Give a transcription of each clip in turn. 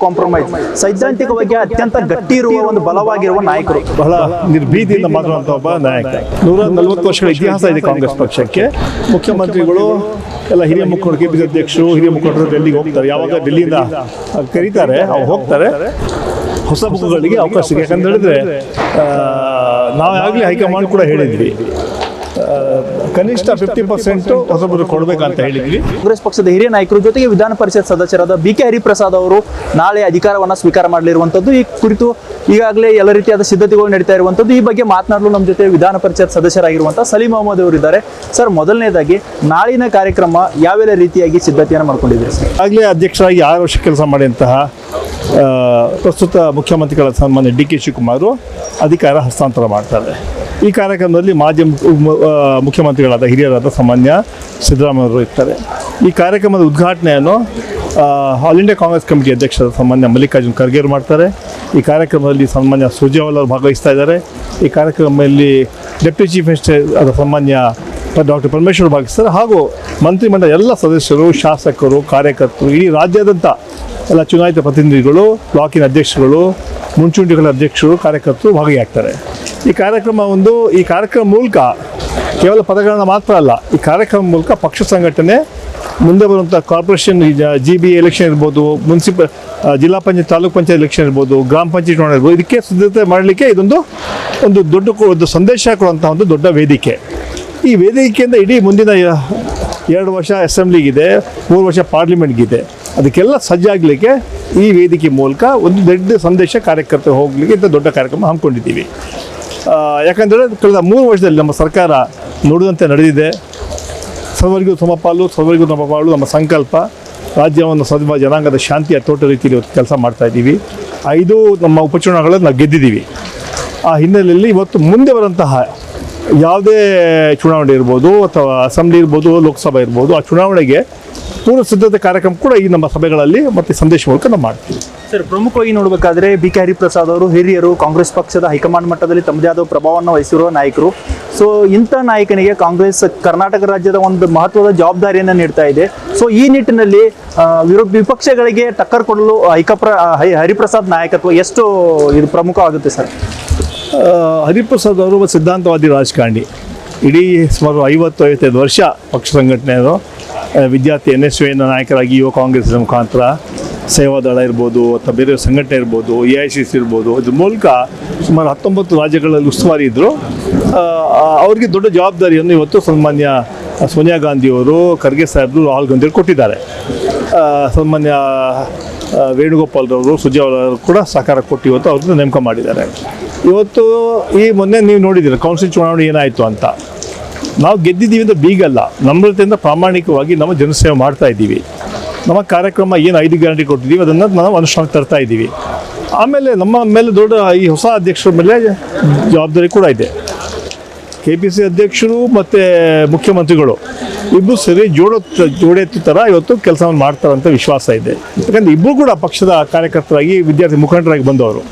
Compromise ಸೈದ್ಧಾಂತಿಕವಾಗಿ ಅತ್ಯಂತ ಗಟ್ಟಿ ಇರುವ ಒಂದು ಬಲವಾಗಿರುವ ನಾಯಕರು, ಬಹಳ ನಿರ್ಭೀತಿಯಿಂದ ಮಾತನಾಡುವಂಥ ಒಬ್ಬ ನಾಯಕ. 140 ವರ್ಷಗಳ ಇತಿಹಾಸ ಇದೆ ಕಾಂಗ್ರೆಸ್ ಪಕ್ಷಕ್ಕೆ. ಮುಖ್ಯಮಂತ್ರಿಗಳು ಎಲ್ಲ ಹಿರಿಯ ಮುಖಂಡರು, ಕೆಪಿಸಿ ಅಧ್ಯಕ್ಷರು, ಹಿರಿಯ ಮುಖಂಡರು ಡೆಲ್ಲಿಗೆ ಹೋಗ್ತಾರೆ. ಯಾವಾಗ ಡೆಲ್ಲಿಯಿಂದ ಕರೀತಾರೆ ಅವ್ರು ಹೋಗ್ತಾರೆ. ಹೊಸ ಮುಖಗಳಿಗೆ ಅವಕಾಶ ಸಿಗುತ್ತೆ. ಯಾಕಂತ ಹೇಳಿದ್ರೆ ನಾವು ಆಗಲೇ ಹೈಕಮಾಂಡ್ ಕೂಡ ಹೇಳಿದ್ವಿ, ಕನಿಷ್ಠ 50% ಹೊಸಬರು ಕೊಡಬೇಕಂತ ಹೇಳಿದ್ವಿ. ಕಾಂಗ್ರೆಸ್ ಪಕ್ಷದ ಹಿರಿಯ ನಾಯಕರು ಜೊತೆಗೆ ವಿಧಾನ ಪರಿಷತ್ ಸದಸ್ಯರಾದ BK ಹರಿಪ್ರಸಾದ್ ಅವರು ನಾಳೆ ಅಧಿಕಾರವನ್ನು ಸ್ವೀಕಾರ ಮಾಡಲಿರುವಂಥದ್ದು. ಈ ಕುರಿತು ಈಗಾಗಲೇ ಎಲ್ಲ ರೀತಿಯಾದ ಸಿದ್ಧತೆಗಳು ನಡೀತಾ ಇರುವಂಥದ್ದು. ಈ ಬಗ್ಗೆ ಮಾತನಾಡಲು ನಮ್ಮ ಜೊತೆ ವಿಧಾನ ಪರಿಷತ್ ಸದಸ್ಯರಾಗಿರುವಂತಹ ಸಲೀಂ ಅಹಮದ್ ಅವರು ಇದ್ದಾರೆ. ಸರ್, ಮೊದಲನೇದಾಗಿ ನಾಳಿನ ಕಾರ್ಯಕ್ರಮ ಯಾವೆಲ್ಲ ರೀತಿಯಾಗಿ ಸಿದ್ಧತೆಯನ್ನು ಮಾಡ್ಕೊಂಡಿದ್ದೀರಿ ಸರ್? ಆಗಲೇ ಅಧ್ಯಕ್ಷರಾಗಿ 6 ವರ್ಷ ಕೆಲಸ ಮಾಡಿದಂತಹ ಪ್ರಸ್ತುತ ಮುಖ್ಯಮಂತ್ರಿಗಳ ಸನ್ಮಾನ್ಯ DK ಶಿವಕುಮಾರ್ ಅಧಿಕಾರ ಹಸ್ತಾಂತರ ಮಾಡ್ತಾರೆ. ಈ ಕಾರ್ಯಕ್ರಮದಲ್ಲಿ ಮಾಜಿ ಮುಖ್ಯಮಂತ್ರಿಗಳಾದ ಹಿರಿಯರಾದ ಸಾಮಾನ್ಯ ಸಿದ್ದರಾಮಯ್ಯವರು ಇರ್ತಾರೆ. ಈ ಕಾರ್ಯಕ್ರಮದ ಉದ್ಘಾಟನೆಯನ್ನು ಆಲ್ ಇಂಡಿಯಾ ಕಾಂಗ್ರೆಸ್ ಕಮಿಟಿ ಅಧ್ಯಕ್ಷರಾದ ಸಾಮಾನ್ಯ ಮಲ್ಲಿಕಾರ್ಜುನ್ ಖರ್ಗೆ ಅವರು ಮಾಡ್ತಾರೆ. ಈ ಕಾರ್ಯಕ್ರಮದಲ್ಲಿ ಸಾಮಾನ್ಯ ಸುರ್ಜೇವಾಲಾ ಅವರು ಭಾಗವಹಿಸ್ತಾ ಇದ್ದಾರೆ. ಈ ಕಾರ್ಯಕ್ರಮದಲ್ಲಿ ಡೆಪ್ಯೂಟಿ ಚೀಫ್ ಮಿನಿಸ್ಟರ್ ಆದ ಸಾಮಾನ್ಯ ಡಾಕ್ಟರ್ ಪರಮೇಶ್ವರ್ ಭಾಗವಹಿಸ್ತಾರೆ. ಹಾಗೂ ಮಂತ್ರಿಮಂಡಲ ಎಲ್ಲ ಸದಸ್ಯರು, ಶಾಸಕರು, ಕಾರ್ಯಕರ್ತರು, ಇಡೀ ರಾಜ್ಯಾದ್ಯಂತ ಎಲ್ಲ ಚುನಾಯಿತ ಪ್ರತಿನಿಧಿಗಳು, ಬ್ಲಾಕಿನ ಅಧ್ಯಕ್ಷರುಗಳು, ಮುಂಚೂಣಿಗಳ ಅಧ್ಯಕ್ಷರು, ಕಾರ್ಯಕರ್ತರು ಭಾಗಿಯಾಗ್ತಾರೆ. ಈ ಕಾರ್ಯಕ್ರಮ ಮೂಲಕ ಕೇವಲ ಪದಗಳನ್ನು ಮಾತ್ರ ಅಲ್ಲ, ಈ ಕಾರ್ಯಕ್ರಮ ಮೂಲಕ ಪಕ್ಷ ಸಂಘಟನೆ, ಮುಂದೆ ಬರುವಂಥ ಕಾರ್ಪೊರೇಷನ್ GB ಎಲೆಕ್ಷನ್ ಇರ್ಬೋದು, ಜಿಲ್ಲಾ ಪಂಚಾಯತ್, ತಾಲೂಕು ಪಂಚಾಯತ್ ಎಲೆಕ್ಷನ್ ಇರ್ಬೋದು, ಗ್ರಾಮ ಪಂಚಾಯತ್ ಚುನಾವಣೆ ಇರ್ಬೋದು, ಇದಕ್ಕೆ ಸಿದ್ಧತೆ ಮಾಡಲಿಕ್ಕೆ ಇದೊಂದು ದೊಡ್ಡ ಸಂದೇಶ ಕೊಡುವಂಥ ಒಂದು ದೊಡ್ಡ ವೇದಿಕೆ. ಈ ವೇದಿಕೆಯಿಂದ ಇಡೀ ಮುಂದಿನ 2 ವರ್ಷ ಅಸೆಂಬ್ಲಿಗಿದೆ, 3 ವರ್ಷ ಪಾರ್ಲಿಮೆಂಟ್ಗಿದೆ, ಅದಕ್ಕೆಲ್ಲ ಸಜ್ಜಾಗಲಿಕ್ಕೆ ಈ ವೇದಿಕೆ ಮೂಲಕ ಒಂದು ದೊಡ್ಡ ಸಂದೇಶ ಕಾರ್ಯಕರ್ತರು ಹೋಗಲಿಕ್ಕೆ ಇಂಥ ದೊಡ್ಡ ಕಾರ್ಯಕ್ರಮ ಹಮ್ಮಿಕೊಂಡಿದ್ದೀವಿ. ಯಾಕಂದರೆ ಕಳೆದ 3 ವರ್ಷದಲ್ಲಿ ನಮ್ಮ ಸರ್ಕಾರ ನುಡಿದಂತೆ ನಡೆದಿದೆ. ಸರ್ವರಿಗೂ ಸಮಪಾಲು, ಸರ್ವರಿಗೂ ಸಮಪಾಲು ನಮ್ಮ ಸಂಕಲ್ಪ. ರಾಜ್ಯವನ್ನು ಸರ್ವ ಜನಾಂಗದ ಶಾಂತಿಯ ತೋಟ ರೀತಿಯಲ್ಲಿ ಕೆಲಸ ಮಾಡ್ತಾಯಿದ್ದೀವಿ. 5 ನಮ್ಮ ಉಪಚುನಾವಣೆಗಳನ್ನು ನಾವು ಗೆದ್ದಿದ್ದೀವಿ. ಆ ಹಿನ್ನೆಲೆಯಲ್ಲಿ ಇವತ್ತು ಮುಂದೆ ಬರುವಂತಹ ಯಾವುದೇ ಚುನಾವಣೆ ಇರ್ಬೋದು, ಅಥವಾ ಅಸೆಂಬ್ಲಿ ಇರ್ಬೋದು, ಲೋಕಸಭೆ ಇರ್ಬೋದು, ಆ ಚುನಾವಣೆಗೆ ಪೂರ್ವ ಸಿದ್ಧತೆ ಕಾರ್ಯಕ್ರಮ ಕೂಡ ಈ ನಮ್ಮ ಸಭೆಗಳಲ್ಲಿ ಮತ್ತು ಸಂದೇಶ ಮೂಲಕ ನಾವು ಮಾಡ್ತೀವಿ. ಸರ್, ಪ್ರಮುಖವಾಗಿ ನೋಡಬೇಕಾದ್ರೆ BK ಹರಿಪ್ರಸಾದ್ ಅವರು ಹಿರಿಯರು, ಕಾಂಗ್ರೆಸ್ ಪಕ್ಷದ ಹೈಕಮಾಂಡ್ ಮಟ್ಟದಲ್ಲಿ ತಮ್ಮದೇ ಆದ ಪ್ರಭಾವವನ್ನು ವಹಿಸಿರುವ ನಾಯಕರು. ಸೊ ಇಂಥ ನಾಯಕನಿಗೆ ಕಾಂಗ್ರೆಸ್ ಕರ್ನಾಟಕ ರಾಜ್ಯದ ಒಂದು ಮಹತ್ವದ ಜವಾಬ್ದಾರಿಯನ್ನು ನೀಡ್ತಾ ಇದೆ. ಸೊ ಈ ನಿಟ್ಟಿನಲ್ಲಿ ವಿಪಕ್ಷಗಳಿಗೆ ಟಕ್ಕರ್ ಕೊಡಲು ಹರಿಪ್ರಸಾದ್ ನಾಯಕತ್ವ ಎಷ್ಟು ಇದು ಪ್ರಮುಖವಾಗುತ್ತೆ ಸರ್? ಹರಿಪ್ರಸಾದ್ ಅವರು ಸಿದ್ಧಾಂತವಾದಿ ರಾಜಕಾರಣಿ. ಇಡೀ ಸುಮಾರು 50-55 ವರ್ಷ ಪಕ್ಷ ಸಂಘಟನೆಯವರು, ವಿದ್ಯಾರ್ಥಿ NSU ನಾಯಕರಾಗಿ ಯುವ ಕಾಂಗ್ರೆಸ್ ಮುಖಾಂತರ, ಸೇವಾದಳ ಇರ್ಬೋದು, ಅಥವಾ ಬೇರೆ ಸಂಘಟನೆ ಇರ್ಬೋದು, AICC ಇರ್ಬೋದು, ಇದ್ರ ಮೂಲಕ ಸುಮಾರು 19 ರಾಜ್ಯಗಳಲ್ಲಿ ಉಸ್ತುವಾರಿ ಇದ್ದರು. ಅವರಿಗೆ ದೊಡ್ಡ ಜವಾಬ್ದಾರಿಯನ್ನು ಇವತ್ತು ಸನ್ಮಾನ್ಯ ಸೋನಿಯಾ ಗಾಂಧಿಯವರು, ಖರ್ಗೆ ಸಾಹೇಬರು, ರಾಹುಲ್ ಗಾಂಧಿಯವರು ಕೊಟ್ಟಿದ್ದಾರೆ. ಸನ್ಮಾನ್ಯ ವೇಣುಗೋಪಾಲ್ರವರು, ಸುರ್ಜೇವಾಲಾ ಅವರು ಕೂಡ ಸಹಕಾರ ಕೊಟ್ಟು ಇವತ್ತು ಅವ್ರನ್ನ ನೇಮಕ ಮಾಡಿದ್ದಾರೆ. ಇವತ್ತು ಮೊನ್ನೆ ನೀವು ನೋಡಿದ್ದೀರ ಕೌನ್ಸಿಲ್ ಚುನಾವಣೆ ಏನಾಯಿತು ಅಂತ. ನಾವು ಗೆದ್ದಿದ್ದೀವಿ ಅಂತ ಬೀಗಲ್ಲ, ನಮ್ರತೆಯಿಂದ ಪ್ರಾಮಾಣಿಕವಾಗಿ ನಮ್ಮ ಜನಸೇವೆ ಮಾಡ್ತಾ ಇದ್ದೀವಿ. ನಮ್ಮ ಕಾರ್ಯಕ್ರಮ ಏನು 5 ಗ್ಯಾರಂಟಿ ಕೊಟ್ಟಿದ್ದೀವಿ ಅದನ್ನು ನಾವು ಅನುಷ್ಠಾನಕ್ಕೆ ತರ್ತಾ ಇದ್ದೀವಿ. ಆಮೇಲೆ ನಮ್ಮ ಮೇಲೆ ದೊಡ್ಡ ಈ ಹೊಸ ಅಧ್ಯಕ್ಷರ ಮೇಲೆ ಜವಾಬ್ದಾರಿ ಕೂಡ ಇದೆ. KPC ಅಧ್ಯಕ್ಷರು ಮತ್ತು ಮುಖ್ಯಮಂತ್ರಿಗಳು ಇಬ್ಬರು ಸರಿ ಜೋಡೆತ್ತು ಥರ ಇವತ್ತು ಕೆಲಸವನ್ನು ಮಾಡ್ತಾರಂತ ವಿಶ್ವಾಸ ಇದೆ. ಯಾಕಂದರೆ ಇಬ್ಬರು ಕೂಡ ಪಕ್ಷದ ಕಾರ್ಯಕರ್ತರಾಗಿ, ವಿದ್ಯಾರ್ಥಿ ಮುಖಂಡರಾಗಿ ಬಂದವರು.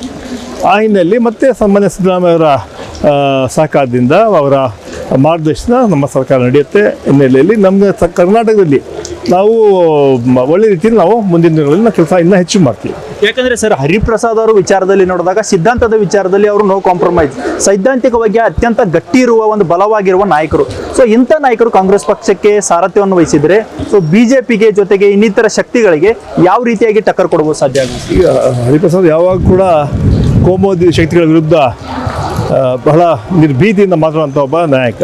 ಆ ಹಿನ್ನೆಲೆಯಲ್ಲಿ ಮತ್ತೆ ಸಾಮಾನ್ಯ ಸಿದ್ದರಾಮಯ್ಯವರ ಸಹಕಾರದಿಂದ, ಅವರ ಮಾರ್ಗದರ್ಶನ ನಮ್ಮ ಸರ್ಕಾರ ನಡೆಯುತ್ತೆ. ಹಿನ್ನೆಲೆಯಲ್ಲಿ ನಮ್ಮ ಕರ್ನಾಟಕದಲ್ಲಿ ನಾವು ಒಳ್ಳೆ ರೀತಿಯಲ್ಲಿ ನಾವು ಮುಂದಿನ ದಿನಗಳಲ್ಲಿ ಕೆಲಸ ಇನ್ನೂ ಹೆಚ್ಚು ಮಾಡ್ತೀವಿ. ಯಾಕಂದರೆ ಸರ್, ಹರಿಪ್ರಸಾದ್ ಅವರು ವಿಚಾರದಲ್ಲಿ ನೋಡಿದಾಗ ಸಿದ್ಧಾಂತದ ವಿಚಾರದಲ್ಲಿ ಅವರು ನೋ ಕಾಂಪ್ರಮೈಸ್, ಸೈದ್ಧಾಂತಿಕವಾಗಿ ಅತ್ಯಂತ ಗಟ್ಟಿ ಇರುವ ಒಂದು ಬಲವಾಗಿರುವ ನಾಯಕರು. ಸೊ ಇಂಥ ನಾಯಕರು ಕಾಂಗ್ರೆಸ್ ಪಕ್ಷಕ್ಕೆ ಸಾರಥ್ಯವನ್ನು ವಹಿಸಿದರೆ ಸೊ BJPಗೆ ಜೊತೆಗೆ ಇನ್ನಿತರ ಶಕ್ತಿಗಳಿಗೆ ಯಾವ ರೀತಿಯಾಗಿ ಟಕ್ಕರ್ ಕೊಡಬಹುದು ಸಾಧ್ಯ ಆಗುತ್ತೆ? ಈಗ ಹರಿಪ್ರಸಾದ್ ಯಾವಾಗ ಕೂಡ ಕೋಮುವಾದಿ ಶಕ್ತಿಗಳ ವಿರುದ್ಧ ಬಹಳ ನಿರ್ಭೀತಿಯಿಂದ ಮಾತನಾಡುವಂಥ ಒಬ್ಬ ನಾಯಕ.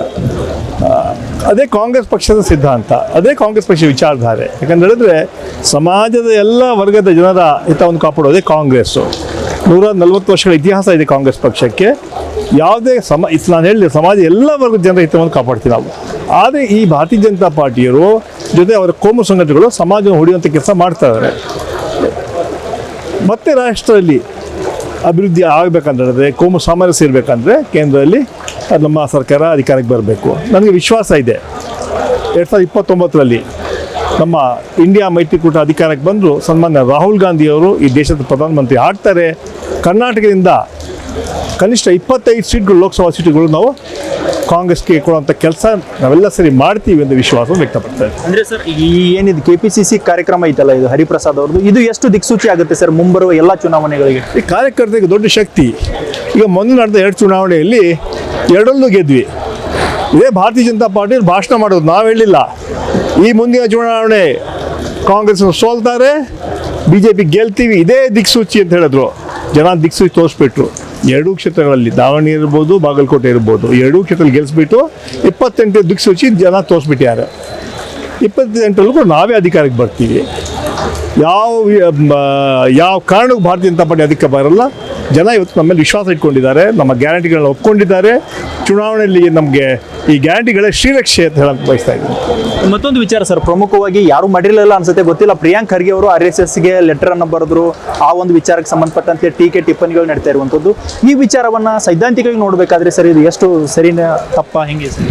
ಅದೇ ಕಾಂಗ್ರೆಸ್ ಪಕ್ಷದ ಸಿದ್ಧಾಂತ, ಅದೇ ಕಾಂಗ್ರೆಸ್ ಪಕ್ಷದ ವಿಚಾರಧಾರೆ. ಯಾಕಂತ ಹೇಳಿದ್ರೆ ಸಮಾಜದ ಎಲ್ಲ ವರ್ಗದ ಜನರ ಹಿತವನ್ನು ಕಾಪಾಡೋದೇ ಕಾಂಗ್ರೆಸ್ಸು. 140 ವರ್ಷಗಳ ಇತಿಹಾಸ ಇದೆ ಕಾಂಗ್ರೆಸ್ ಪಕ್ಷಕ್ಕೆ. ಯಾವುದೇ ನಾನು ಹೇಳಿದೆ, ಸಮಾಜ ಎಲ್ಲ ವರ್ಗದ ಜನರ ಹಿತವನ್ನು ಕಾಪಾಡ್ತೀವಿ ನಾವು. ಆದರೆ ಈ ಭಾರತೀಯ ಜನತಾ ಪಾರ್ಟಿಯರು ಜೊತೆ ಅವರ ಕೋಮು ಸಂಘಟನೆಗಳು ಸಮಾಜವನ್ನು ಹೊಡೆಯುವಂಥ ಕೆಲಸ ಮಾಡ್ತಾ ಇದ್ದಾರೆ. ಮತ್ತೆ ರಾಷ್ಟ್ರದಲ್ಲಿ ಅಭಿವೃದ್ಧಿ ಆಗಬೇಕಂತ ಕೋಮು ಸಾಮರಸ್ಯ ಇರಬೇಕಂದ್ರೆ ಕೇಂದ್ರದಲ್ಲಿ ನಮ್ಮ ಸರ್ಕಾರ ಅಧಿಕಾರಕ್ಕೆ ಬರಬೇಕು. ನನಗೆ ವಿಶ್ವಾಸ ಇದೆ 2029ರಲ್ಲಿ ನಮ್ಮ ಇಂಡಿಯಾ ಮೈತ್ರಿಕೂಟ ಅಧಿಕಾರಕ್ಕೆ ಬಂದರೂ ಸನ್ಮಾನ್ಯ ರಾಹುಲ್ ಗಾಂಧಿಯವರು ಈ ದೇಶದ ಪ್ರಧಾನಮಂತ್ರಿ ಆಗ್ತಾರೆ. ಕರ್ನಾಟಕದಿಂದ ಕನಿಷ್ಠ 25 ಸೀಟ್ಗಳು, ಲೋಕಸಭಾ ಸೀಟುಗಳು ನಾವು ಕಾಂಗ್ರೆಸ್ಗೆ ಕೊಡುವಂಥ ಕೆಲಸ ನಾವೆಲ್ಲ ಸರಿ ಮಾಡ್ತೀವಿ ಎಂದು ವಿಶ್ವಾಸ ವ್ಯಕ್ತಪಡ್ತಾರೆ. ಅಂದ್ರೆ ಸರ್ ಈ ಏನಿದು KPCC ಕಾರ್ಯಕ್ರಮ ಐತಲ್ಲ ಇದು ಹರಿಪ್ರಸಾದ್ ಅವ್ರದ್ದು, ಇದು ಎಷ್ಟು ದಿಕ್ಸೂಚಿ ಆಗುತ್ತೆ ಸರ್ ಮುಂಬರುವ ಎಲ್ಲ ಚುನಾವಣೆಗಳಿಗೆ? ಈ ಕಾರ್ಯಕರ್ತರಿಗೆ ದೊಡ್ಡ ಶಕ್ತಿ. ಈಗ ಮೊನ್ನೆ ನಡೆದ 2 ಚುನಾವಣೆಯಲ್ಲಿ 2ರಲ್ಲೂ ಗೆದ್ವಿ. ಇದೇ ಭಾರತೀಯ ಜನತಾ ಪಾರ್ಟಿ ಭಾಷಣ ಮಾಡೋದು, ನಾವು ಹೇಳಿಲ್ಲ ಈ ಮುಂದಿನ ಚುನಾವಣೆ ಕಾಂಗ್ರೆಸ್ ಸೋಲ್ತಾರೆ, BJP ಗೆಲ್ತೀವಿ, ಇದೇ ದಿಕ್ಸೂಚಿ ಅಂತ ಹೇಳಿದ್ರು. ಜನ ದಿಕ್ಸೂಚಿ ತೋರಿಸ್ಬಿಟ್ರು. 2 ಕ್ಷೇತ್ರಗಳಲ್ಲಿ ದಾವಣಗೆರೆ ಇರ್ಬೋದು, ಬಾಗಲಕೋಟೆ ಇರ್ಬೋದು, 2 ಕ್ಷೇತ್ರದಲ್ಲಿ ಗೆಲ್ಲಿಸ್ಬಿಟ್ಟು 28 ದಿಕ್ಸೂಚಿ ಜನ ತೋರಿಸ್ಬಿಟ್ಟಿದ್ದಾರೆ. 28ರಲ್ಲೂ ಕೂಡ ನಾವೇ ಅಧಿಕಾರಕ್ಕೆ ಬರ್ತೀವಿ. ಯಾವ ಕಾರಣಕ್ಕೂ ಭಾರತೀಯ ಜನತಾ ಪಾರ್ಟಿ ಅದಕ್ಕೆ ಬರಲ್ಲ. ಜನ ಇವತ್ತು ನಮ್ಮ ಮೇಲೆ ವಿಶ್ವಾಸ ಇಟ್ಕೊಂಡಿದ್ದಾರೆ, ನಮ್ಮ ಗ್ಯಾರಂಟಿಗಳನ್ನ ಒಪ್ಕೊಂಡಿದ್ದಾರೆ. ಚುನಾವಣೆಯಲ್ಲಿ ನಮಗೆ ಈ ಗ್ಯಾರಂಟಿಗಳೇ ಶ್ರೀರಕ್ಷೆ ಅಂತ ಹೇಳಕ್ಕೆ ಬಯಸ್ತಾ ಇದ್ದೀನಿ. ಮತ್ತೊಂದು ವಿಚಾರ ಸರ್, ಪ್ರಮುಖವಾಗಿ ಯಾರು ಮಾಡಿರಲಿಲ್ಲ ಅನ್ಸುತ್ತೆ, ಗೊತ್ತಿಲ್ಲ, ಪ್ರಿಯಾಂಕ್ ಖರ್ಗೆ ಅವರು RSSಗೆ ಲೆಟರ್ ಅನ್ನು ಬರೆದ್ರು. ಆ ಒಂದು ವಿಚಾರಕ್ಕೆ ಸಂಬಂಧಪಟ್ಟಂತೆ ಟೀಕೆ ಟಿಪ್ಪಣಿಗಳು ನಡೀತಾ ಇರುವಂಥದ್ದು. ಈ ವಿಚಾರವನ್ನ ಸೈದ್ಧಾಂತಿಕವಾಗಿ ನೋಡಬೇಕಾದ್ರೆ ಸರ್ ಇದು ಎಷ್ಟು ಸರಿನ ತಪ್ಪ ಹೆಂಗೆ ಸರ್?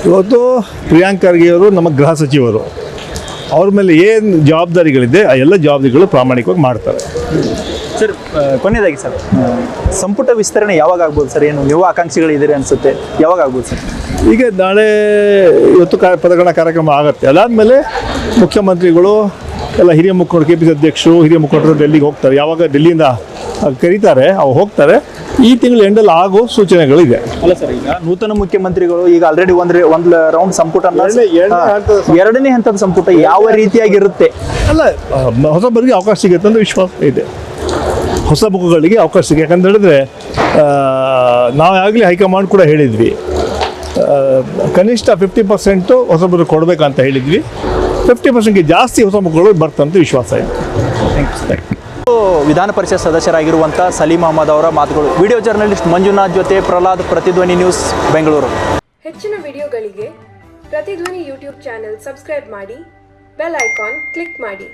ಇವತ್ತು ಪ್ರಿಯಾಂಕ್ ಖರ್ಗೆ ಅವರು ನಮ್ಮ ಗೃಹ ಸಚಿವರು. ಅವ್ರ ಮೇಲೆ ಏನು ಜವಾಬ್ದಾರಿಗಳಿದೆ ಆ ಎಲ್ಲ ಜವಾಬ್ದಾರಿಗಳು ಪ್ರಾಮಾಣಿಕವಾಗಿ ಮಾಡ್ತಾರೆ. ಸರ್ ಕೊನೆಯದಾಗಿ ಸರ್, ಸಂಪುಟ ವಿಸ್ತರಣೆ ಯಾವಾಗ ಆಗ್ಬೋದು ಸರ್? ಏನು ಯುವ ಆಕಾಂಕ್ಷಿಗಳಿದ್ದೀರಿ ಅನ್ಸುತ್ತೆ, ಯಾವಾಗ ಆಗ್ಬೋದು ಸರ್? ಈಗ ನಾಳೆ ಇವತ್ತು ಪದಗ್ರಹಣ ಕಾರ್ಯಕ್ರಮ ಆಗುತ್ತೆ. ಅದಾದಮೇಲೆ ಮುಖ್ಯಮಂತ್ರಿಗಳು ಎಲ್ಲ ಹಿರಿಯ ಮುಖಂಡರು, KPCC ಅಧ್ಯಕ್ಷರು, ಹಿರಿಯ ಮುಖಂಡರು ಡೆಲ್ಲಿಗೆ ಹೋಗ್ತಾರೆ. ಯಾವಾಗ ಡೆಲ್ಲಿಯಿಂದ ಕರೀತಾರೆ ಅವ್ರು ಹೋಗ್ತಾರೆ. ಈ ತಿಂಗಳು ಎಂಡಲ್ಲಿ ಆಗೋ ಸೂಚನೆಗಳಿದೆ. ಅಲ್ಲ ಸರ್, ಈಗ ನೂತನ ಮುಖ್ಯಮಂತ್ರಿಗಳು ಈಗ ಆಲ್ರೆಡಿ ಒಂದು ರೌಂಡ್ ಸಂಪುಟ, ಎರಡನೇ ಹಂತದ ಸಂಪುಟ ಯಾವ ರೀತಿಯಾಗಿರುತ್ತೆ? ಅಲ್ಲ, ಹೊಸಬರಿಗೆ ಅವಕಾಶ ಸಿಗುತ್ತೆ ಅಂತ ವಿಶ್ವಾಸ ಇದೆ. ಹೊಸ ಮುಖಗಳಿಗೆ ಅವಕಾಶ ಸಿಗುತ್ತೆ. ಯಾಕಂತ ಹೇಳಿದ್ರೆ ನಾವು ಆಗಲಿ ಹೈಕಮಾಂಡ್ ಕೂಡ ಹೇಳಿದ್ವಿ, ಕನಿಷ್ಠ 50% ಹೊಸಬರು ಕೊಡಬೇಕಂತ ಹೇಳಿದ್ವಿ. 50%ಗೆ ಜಾಸ್ತಿ ಹೊಸ ಮುಖಗಳು ಬರ್ತಂತ ವಿಶ್ವಾಸ ಇದೆ. ವಿಧಾನ ಪರಿಷತ್ ಸದಸ್ಯರಾಗಿರುವಂಥ ಸಲೀಂ ಅಹಮದ್ ಅವರ ಮಾತುಗಳು. ವಿಡಿಯೋ ಜರ್ನಲಿಸ್ಟ್ ಮಂಜುನಾಥ್ ಜೊತೆ ಪ್ರಹ್ಲಾದ್, ಪ್ರತಿಧ್ವನಿ ನ್ಯೂಸ್, ಬೆಂಗಳೂರು. ಹೆಚ್ಚಿನ ವಿಡಿಯೋಗಳಿಗೆ ಪ್ರತಿಧ್ವನಿ ಯೂಟ್ಯೂಬ್ ಚಾನೆಲ್ ಸಬ್ಸ್ಕ್ರೈಬ್ ಮಾಡಿ, ಬೆಲ್ ಐಕಾನ್ ಕ್ಲಿಕ್ ಮಾಡಿ.